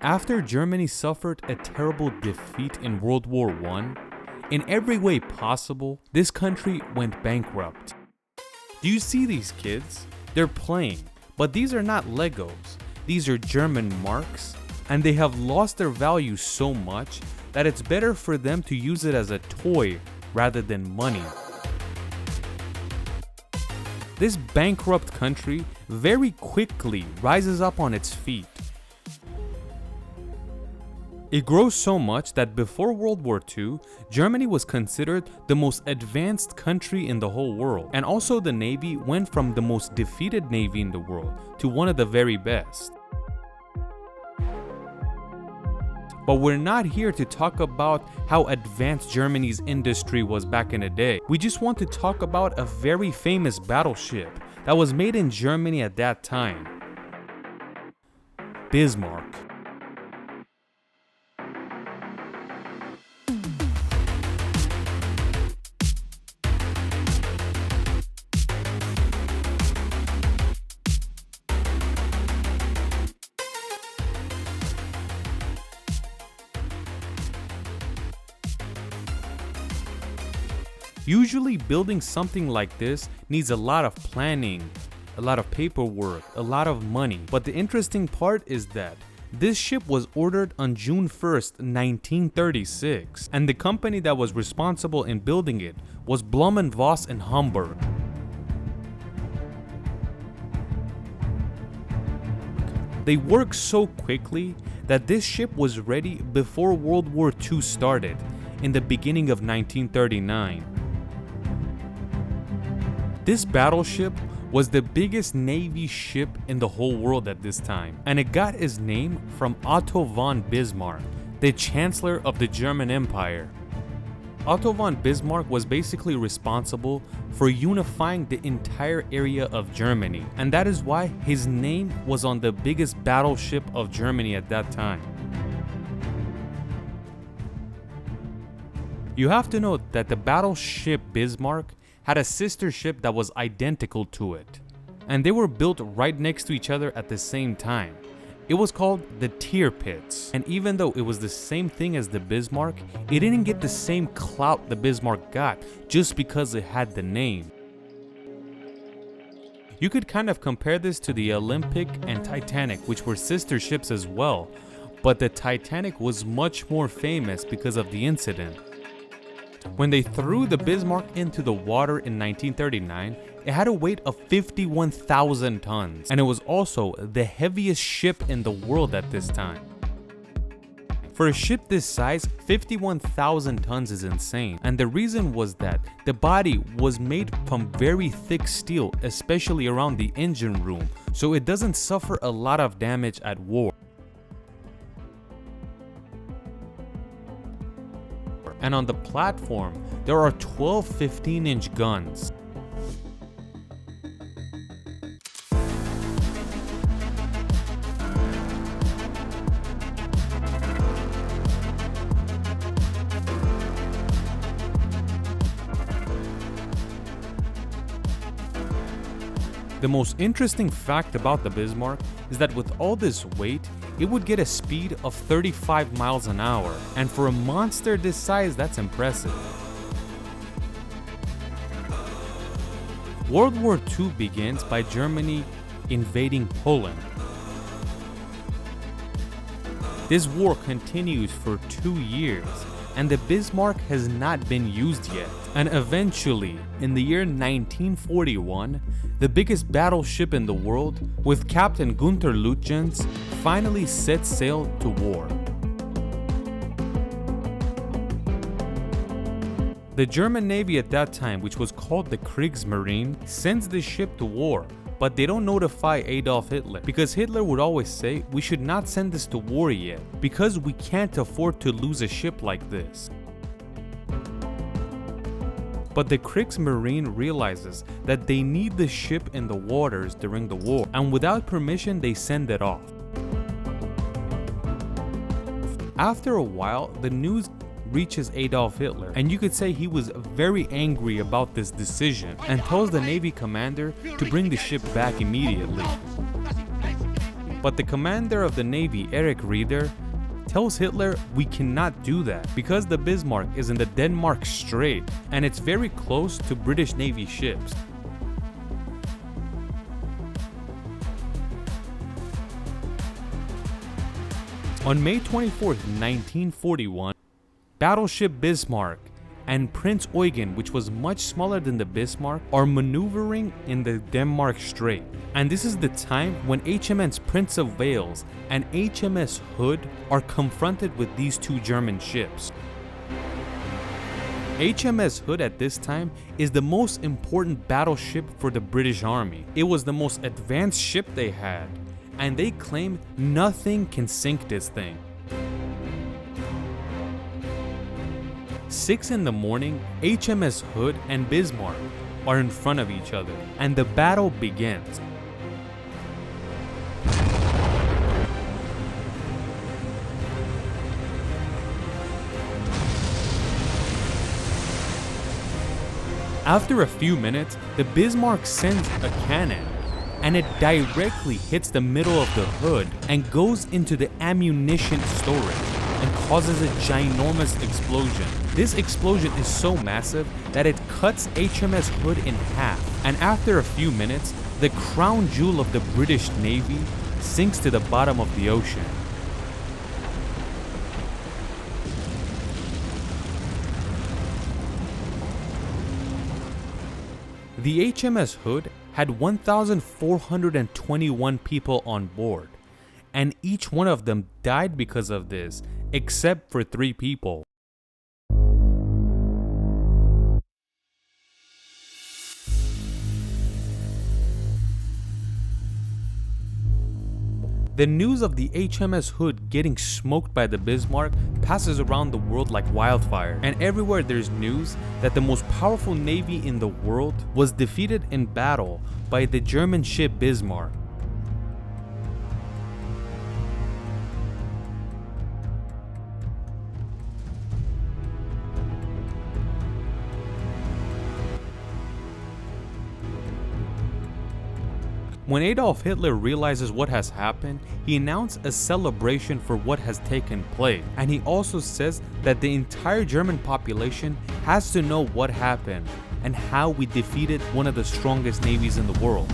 After Germany suffered a terrible defeat in World War I, in every way possible, this country went bankrupt. Do you see these kids? They're playing, but these are not Legos. These are German marks, and they have lost their value so much that it's better for them to use it as a toy rather than money. This bankrupt country very quickly rises up on its feet. It grows so much that before World War II, Germany was considered the most advanced country in the whole world, and also the Navy went from the most defeated Navy in the world to one of the very best. But we're not here to talk about how advanced Germany's industry was back in the day. We just want to talk about a very famous battleship that was made in Germany at that time. Bismarck. Usually building something like this needs a lot of planning, a lot of paperwork, a lot of money. But the interesting part is that this ship was ordered on June 1st, 1936, and the company that was responsible in building it was Blum & Voss in Hamburg. They worked so quickly that this ship was ready before World War II started, in the beginning of 1939. This battleship was the biggest Navy ship in the whole world at this time, and it got its name from Otto von Bismarck, the Chancellor of the German Empire. Otto von Bismarck was basically responsible for unifying the entire area of Germany, and that is why his name was on the biggest battleship of Germany at that time. You have to note that the battleship Bismarck had a sister ship that was identical to it, and they were built right next to each other at the same time. It was called the Tirpitz, and even though it was the same thing as the Bismarck, it didn't get the same clout the Bismarck got just because it had the name. You could kind of compare this to the Olympic and Titanic, which were sister ships as well, but the Titanic was much more famous because of the incident. When they threw the Bismarck into the water in 1939, it had a weight of 51,000 tons, and it was also the heaviest ship in the world at this time. For a ship this size, 51,000 tons is insane, and the reason was that the body was made from very thick steel, especially around the engine room, so it doesn't suffer a lot of damage at war. And on the platform, there are 12 15-inch guns. The most interesting fact about the Bismarck is that with all this weight, it would get a speed of 35 miles an hour, and for a monster this size, that's impressive. World War II begins by Germany invading Poland. This war continues for 2 years, and the Bismarck has not been used yet. And eventually, in the year 1941, the biggest battleship in the world, with Captain Gunther Lütjens, finally set sail to war. The German Navy at that time, which was called the Kriegsmarine, sends the ship to war, but they don't notify Adolf Hitler, because Hitler would always say, we should not send this to war yet, because we can't afford to lose a ship like this. But the Kriegsmarine realizes that they need the ship in the waters during the war, and without permission they send it off. After a while, the news reaches Adolf Hitler, and you could say he was very angry about this decision and tells the Navy commander to bring the ship back immediately. But the commander of the Navy, Erich Rieder, tells Hitler we cannot do that because the Bismarck is in the Denmark Strait and it's very close to British Navy ships. On May 24, 1941, Battleship Bismarck and Prince Eugen, which was much smaller than the Bismarck, are maneuvering in the Denmark Strait. And this is the time when HMS Prince of Wales and HMS Hood are confronted with these two German ships. HMS Hood at this time is the most important battleship for the British Army. It was the most advanced ship they had, and they claim nothing can sink this thing. 6 in the morning, HMS Hood and Bismarck are in front of each other, and the battle begins. After a few minutes, the Bismarck sends a cannon, and it directly hits the middle of the hood and goes into the ammunition storage and causes a ginormous explosion. This explosion is so massive that it cuts HMS Hood in half, and after a few minutes, the crown jewel of the British Navy sinks to the bottom of the ocean. The HMS Hood had 1,421 people on board, and each one of them died because of this, except for 3 people. The news of the HMS Hood getting smoked by the Bismarck passes around the world like wildfire, and everywhere there's news that the most powerful navy in the world was defeated in battle by the German ship Bismarck. When Adolf Hitler realizes what has happened, he announced a celebration for what has taken place, and he also says that the entire German population has to know what happened and how we defeated one of the strongest navies in the world.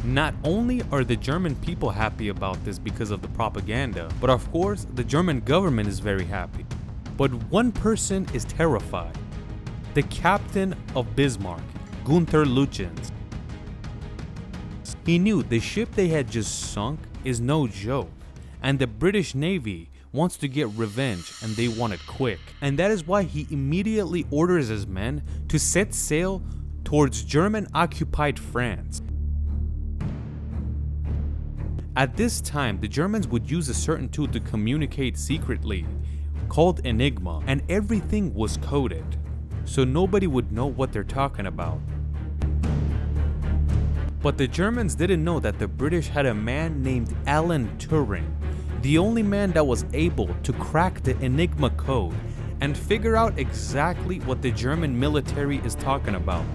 Not only are the German people happy about this because of the propaganda, but of course the German government is very happy. But one person is terrified: the captain of Bismarck, Gunther Lütjens. He knew the ship they had just sunk is no joke, and the British Navy wants to get revenge and they want it quick. And that is why he immediately orders his men to set sail towards German-occupied France. At this time, the Germans would use a certain tool to communicate secretly, called Enigma, and everything was coded, so nobody would know what they're talking about. But the Germans didn't know that the British had a man named Alan Turing, the only man that was able to crack the Enigma code and figure out exactly what the German military is talking about.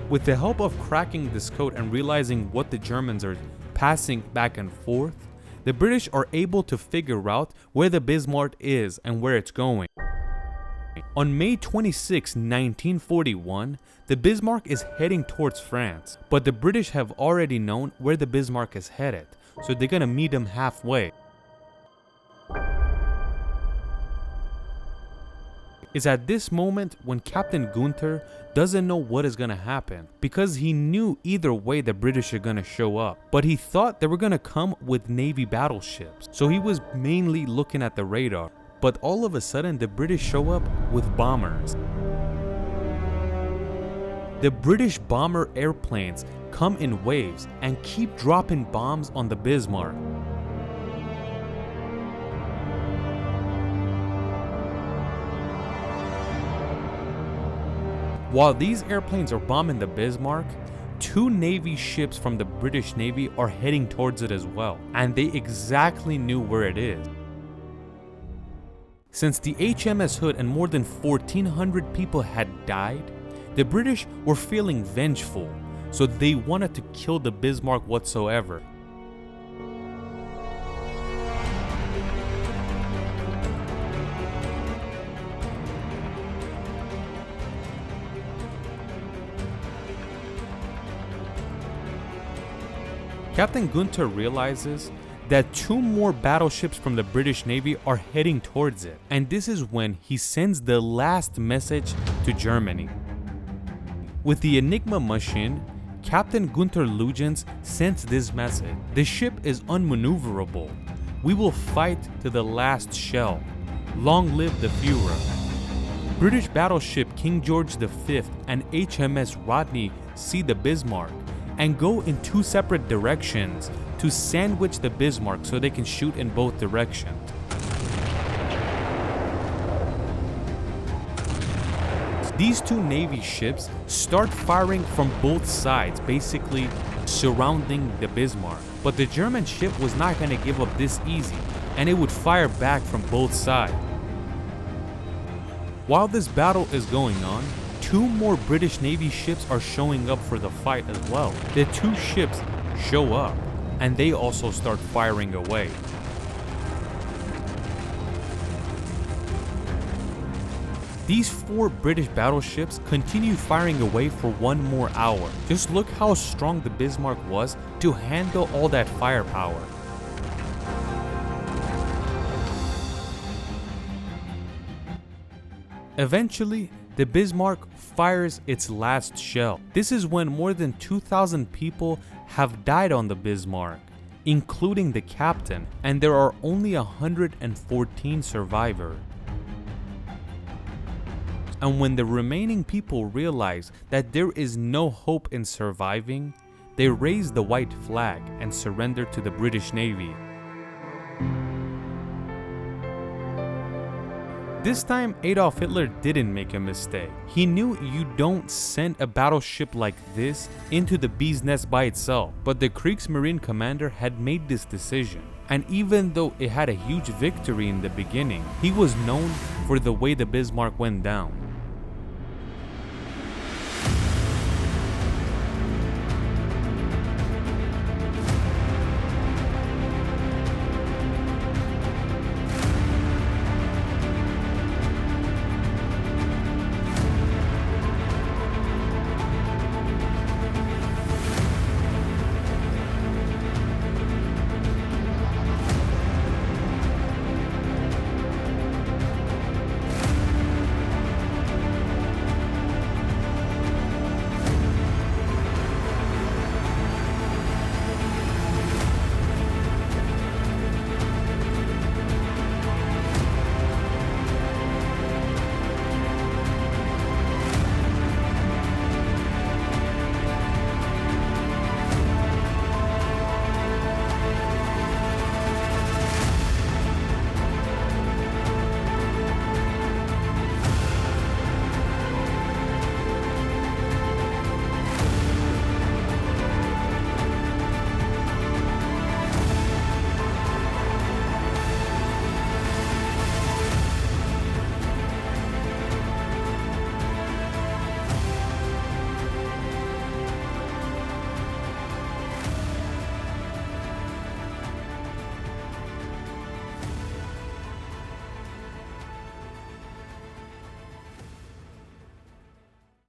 With the help of cracking this code and realizing what the Germans are passing back and forth, the British are able to figure out where the Bismarck is and where it's going. On May 26, 1941, the Bismarck is heading towards France, but the British have already known where the Bismarck is headed, so they're gonna meet him halfway. It's at this moment when Captain Gunther doesn't know what is gonna happen, because he knew either way the British are gonna show up, but he thought they were gonna come with Navy battleships, so he was mainly looking at the radar. But all of a sudden the British show up with bombers. The British bomber airplanes come in waves and keep dropping bombs on the Bismarck. While these airplanes are bombing the Bismarck, 2 Navy ships from the British Navy are heading towards it as well, and they exactly knew where it is. Since the HMS Hood and more than 1,400 people had died, the British were feeling vengeful, so they wanted to kill the Bismarck whatsoever. Captain Gunther realizes that 2 more battleships from the British Navy are heading towards it, and this is when he sends the last message to Germany. With the Enigma machine, Captain Gunther Lugens sends this message: "The ship is unmaneuverable. We will fight to the last shell. Long live the Führer." British battleship King George V and HMS Rodney see the Bismarck and go in 2 separate directions to sandwich the Bismarck so they can shoot in both directions. These 2 Navy ships start firing from both sides, basically surrounding the Bismarck. But the German ship was not going to give up this easy, and it would fire back from both sides. While this battle is going on, 2 more British Navy ships are showing up for the fight as well. The 2 ships show up, and they also start firing away. These 4 British battleships continue firing away for 1 more hour. Just look how strong the Bismarck was to handle all that firepower. Eventually, the Bismarck fires its last shell. This is when more than 2,000 people have died on the Bismarck, including the captain, and there are only 114 survivors. And when the remaining people realize that there is no hope in surviving, they raise the white flag and surrender to the British Navy. This time, Adolf Hitler didn't make a mistake. He knew you don't send a battleship like this into the bee's nest by itself, but the Kriegsmarine commander had made this decision. And even though it had a huge victory in the beginning, he was known for the way the Bismarck went down.